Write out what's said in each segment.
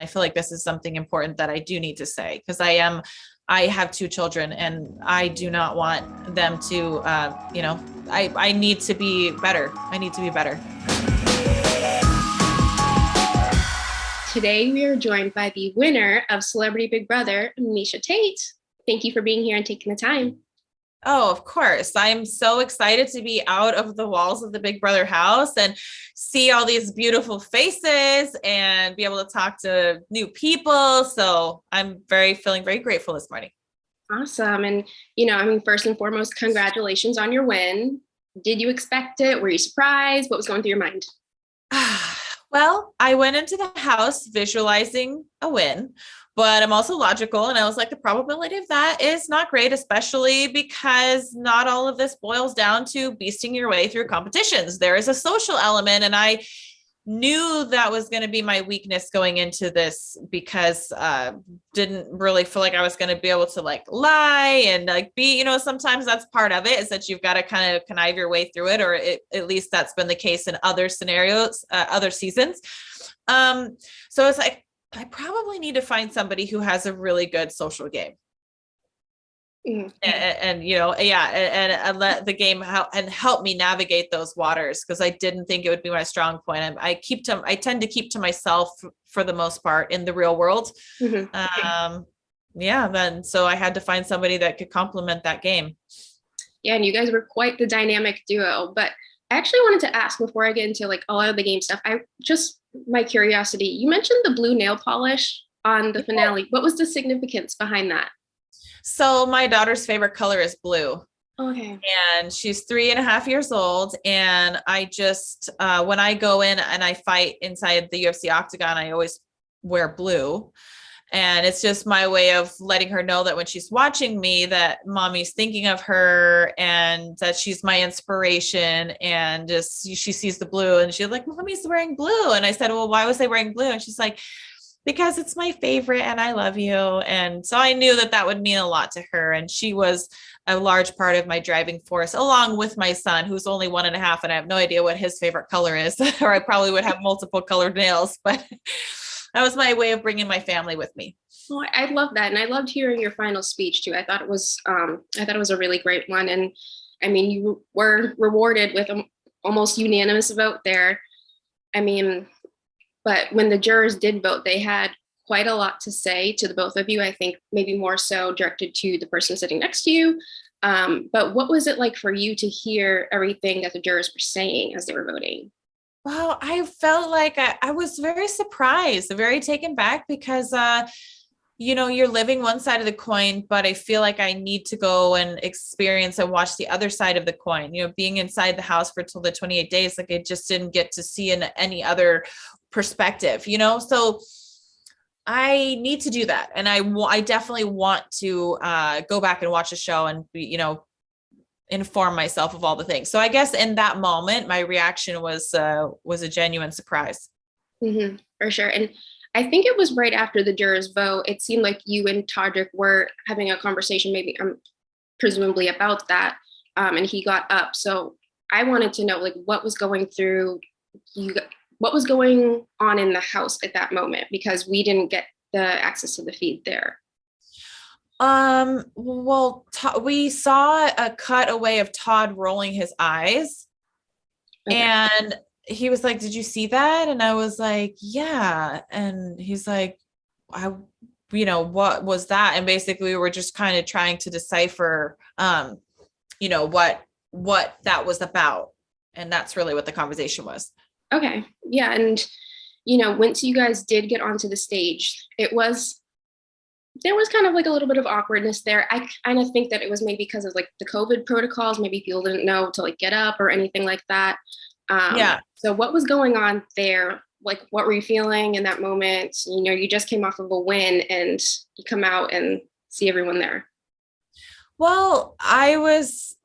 I feel like this is something important that I do need to say, because I have two children and I do not want them to, I need to be better. I need to be better. Today, we are joined by the winner of Celebrity Big Brother, Miesha Tate. Thank you for being here and taking the time. Oh, of course. I'm so excited to be out of the walls of the Big Brother house and see all these beautiful faces and be able to talk to new people. So I'm feeling very grateful this morning. Awesome. And, first and foremost, congratulations on your win. Did you expect it? Were you surprised? What was going through your mind? Well, I went into the house visualizing a win, but I'm also logical. And I was like, the probability of that is not great, especially because not all of this boils down to beasting your way through competitions. There is a social element. And I knew that was going to be my weakness going into this, because didn't really feel like I was going to be able to lie and be, sometimes that's part of it, is that you've got to kind of connive your way through it, or at least that's been the case in other scenarios, other seasons. So it's like, I probably need to find somebody who has a really good social game. Mm-hmm. And let the game help me navigate those waters, because I didn't think it would be my strong point. I tend to keep to myself for the most part in the real world. Mm-hmm. Then so I had to find somebody that could complement that game. Yeah, and you guys were quite the dynamic duo. But I actually wanted to ask, before I get into all of the game stuff, my curiosity, you mentioned the blue nail polish on the finale. What was the significance behind that? So my daughter's favorite color is blue. Okay. And she's 3.5 years old. And I just, when I go in and I fight inside the UFC octagon, I always wear blue. And it's just my way of letting her know that when she's watching me, that mommy's thinking of her and that she's my inspiration. And just, she sees the blue and she's like, mommy's wearing blue. And I said, well, why was I wearing blue? And she's like, because it's my favorite and I love you. And so I knew that would mean a lot to her. And she was a large part of my driving force, along with my son, who's only 1.5, and I have no idea what his favorite color is, or I probably would have multiple colored nails, but that was my way of bringing my family with me. Oh, I love that. And I loved hearing your final speech too. I thought it was a really great one. And I mean, you were rewarded with an almost unanimous vote there. I mean, but when the jurors did vote, they had quite a lot to say to the both of you. I think maybe more so directed to the person sitting next to you. But what was it like for you to hear everything that the jurors were saying as they were voting? Well, I felt like I was very surprised, very taken back, because, you're living one side of the coin, but I feel like I need to go and experience and watch the other side of the coin, being inside the house for till the 28 days. I just didn't get to see in any other perspective, so I need to do that. And I definitely want to go back and watch a show and be, inform myself of all the things. So I guess in that moment, my reaction was a genuine surprise. Mm-hmm, for sure. And I think it was right after the jurors vote, it seemed like you and Todrick were having a conversation, maybe presumably about that. And he got up. So I wanted to know what was going through you, what was going on in the house at that moment, because we didn't get the access to the feed there. Well, we saw a cutaway of Todd rolling his eyes. Okay. And he was like, did you see that? And I was like, yeah. And he's like, what was that? And basically we were just kind of trying to decipher, what that was about. And that's really what the conversation was. Okay. Yeah. And, once you guys did get onto the stage, there was kind of a little bit of awkwardness there. I kind of think that it was maybe because of the COVID protocols. Maybe people didn't know to get up or anything like that. Yeah. So what was going on there? What were you feeling in that moment? You just came off of a win and you come out and see everyone there. Well, I was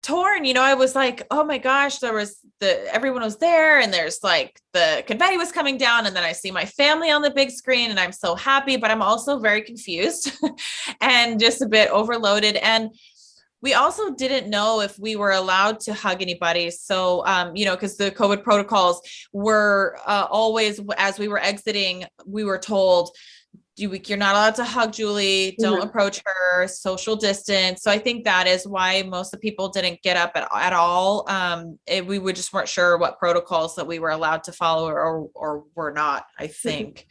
torn, I was like, oh my gosh, everyone was there and there's the confetti was coming down, and then I see my family on the big screen and I'm so happy, but I'm also very confused and just a bit overloaded. And we also didn't know if we were allowed to hug anybody. So, because the COVID protocols were always, as we were exiting, we were told, you're not allowed to hug Julie. Don't approach her, social distance. So I think that is why most of the people didn't get up at all. We just weren't sure what protocols that we were allowed to follow or were not, I think.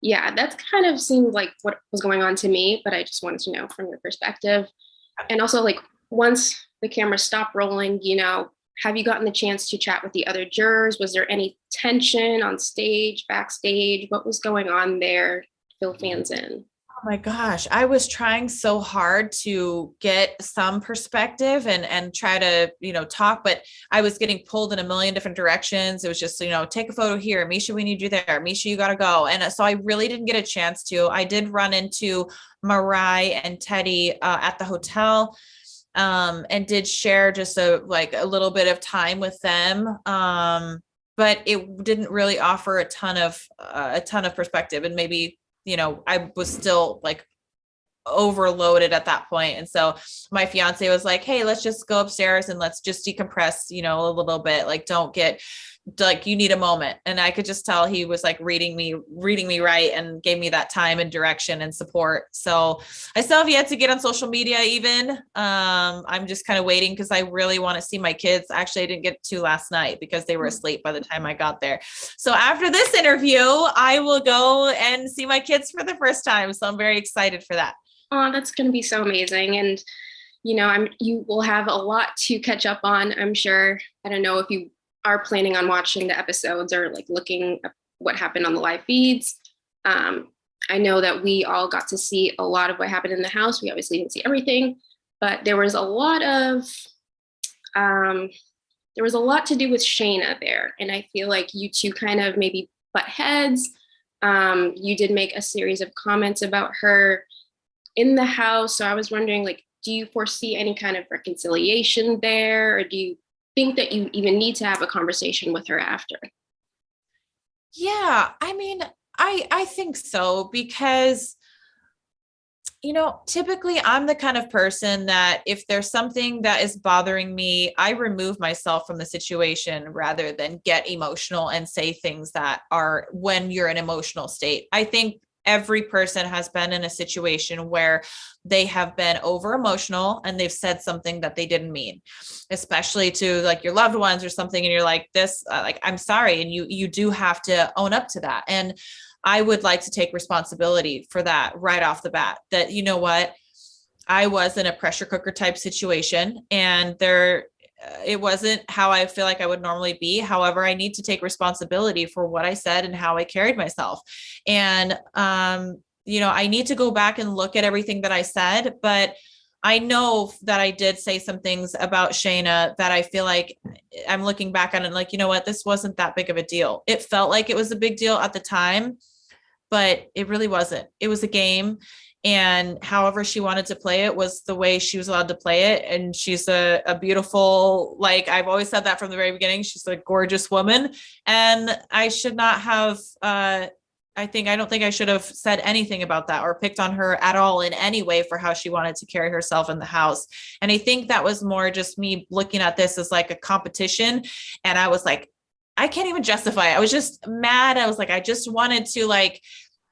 Yeah, that's kind of seemed like what was going on to me, but I just wanted to know from your perspective. And also, like, once the camera stopped rolling, have you gotten the chance to chat with the other jurors? Was there any tension on stage, backstage? What was going on there? Fill fans in. Oh my gosh, I was trying so hard to get some perspective and try to, talk, but I was getting pulled in a million different directions. It was just, take a photo here. Miesha, we need you there. Miesha, you got to go. And so I really didn't get a chance to. I did run into Mariah and Teddy at the hotel, and did share just a little bit of time with them. But it didn't really offer a ton of perspective, and maybe, I was still overloaded at that point. And so my fiance was like, hey, let's just go upstairs and let's just decompress, a little bit. Don't get you need a moment. And I could just tell he was reading me right, and gave me that time and direction and support. So I still have yet to get on social media even. I'm just kind of waiting because I really want to see my kids. Actually, I didn't get to last night because they were asleep by the time I got there. So after this interview, I will go and see my kids for the first time. So I'm very excited for that. Oh, that's going to be so amazing. And, you will have a lot to catch up on, I'm sure. I don't know if you are planning on watching the episodes or looking at what happened on the live feeds. I know that we all got to see a lot of what happened in the house. We obviously didn't see everything, but there was a lot to do with Shanna there. And I feel like you two kind of maybe butt heads. You did make a series of comments about her in the house. So I was wondering, do you foresee any kind of reconciliation there? Or do you think that you even need to have a conversation with her after? Yeah, I mean, I think so, because, typically I'm the kind of person that if there's something that is bothering me, I remove myself from the situation rather than get emotional and say things that are when you're in an emotional state. I think every person has been in a situation where they have been over emotional and they've said something that they didn't mean, especially to your loved ones or something. And you're like, this, I'm sorry. And you do have to own up to that. And I would like to take responsibility for that right off the bat, that, what, I was in a pressure cooker type situation, and it wasn't how I feel like I would normally be. However, I need to take responsibility for what I said and how I carried myself. And, I need to go back and look at everything that I said, but I know that I did say some things about Shanna that I feel like I'm looking back on it what, this wasn't that big of a deal. It felt like it was a big deal at the time, but it really wasn't. It was a game. And however she wanted to play it was the way she was allowed to play it. And she's a beautiful, I've always said that from the very beginning, she's a gorgeous woman. And I should not have, I don't think I should have said anything about that or picked on her at all in any way for how she wanted to carry herself in the house. And I think that was more just me looking at this as a competition. And I was like, I can't even justify it. I was just mad. I was like, I just wanted to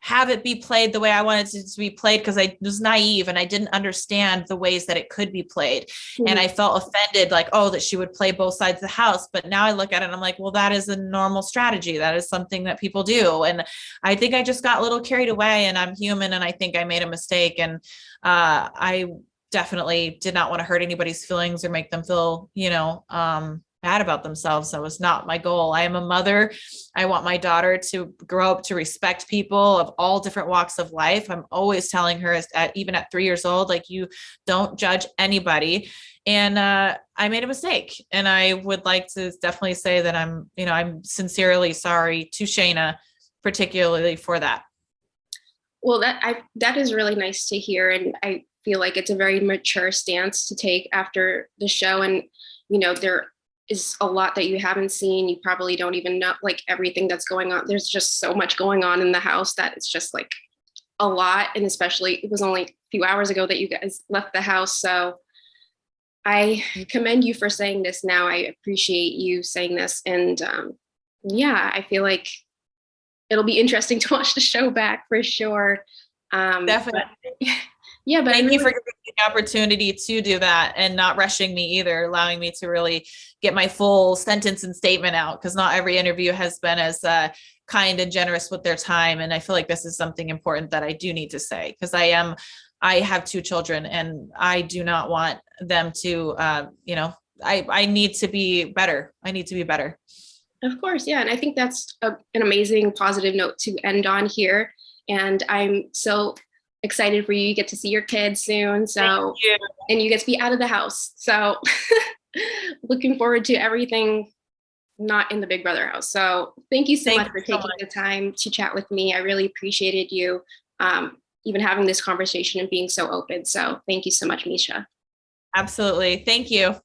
have it be played the way I wanted it to be played, because I was naive and I didn't understand the ways that it could be played. Mm-hmm. And I felt offended, that she would play both sides of the house. But now I look at it and I'm like, well, that is a normal strategy. That is something that people do. And I think I just got a little carried away, and I'm human, and I think I made a mistake. And I definitely did not want to hurt anybody's feelings or make them feel, bad about themselves. That was not my goal. I am a mother. I want my daughter to grow up to respect people of all different walks of life. I'm always telling her, even at 3 years old, you don't judge anybody. And I made a mistake. And I would like to definitely say that I'm sincerely sorry to Shanna, particularly for that. Well, that is really nice to hear. And I feel like it's a very mature stance to take after the show. And, there is a lot that you haven't seen. You probably don't even know everything that's going on. There's just so much going on in the house that it's just a lot. And especially, it was only a few hours ago that you guys left the house. So I commend you for saying this now. I appreciate you saying this. And yeah, I feel like it'll be interesting to watch the show back for sure. Definitely. But, yeah, but Thank you for giving me the opportunity to do that and not rushing me either, allowing me to really get my full sentence and statement out, because not every interview has been as kind and generous with their time. And I feel like this is something important that I do need to say, because I have 2 children and I do not want them to, I need to be better. I need to be better. Of course, yeah. And I think that's an amazing positive note to end on here. And I'm so excited for you. You get to see your kids soon. So, and you get to be out of the house. So looking forward to everything not in the Big Brother house. So thank you so much for taking the time to chat with me. I really appreciated you even having this conversation and being so open. So thank you so much, Miesha. Absolutely. Thank you.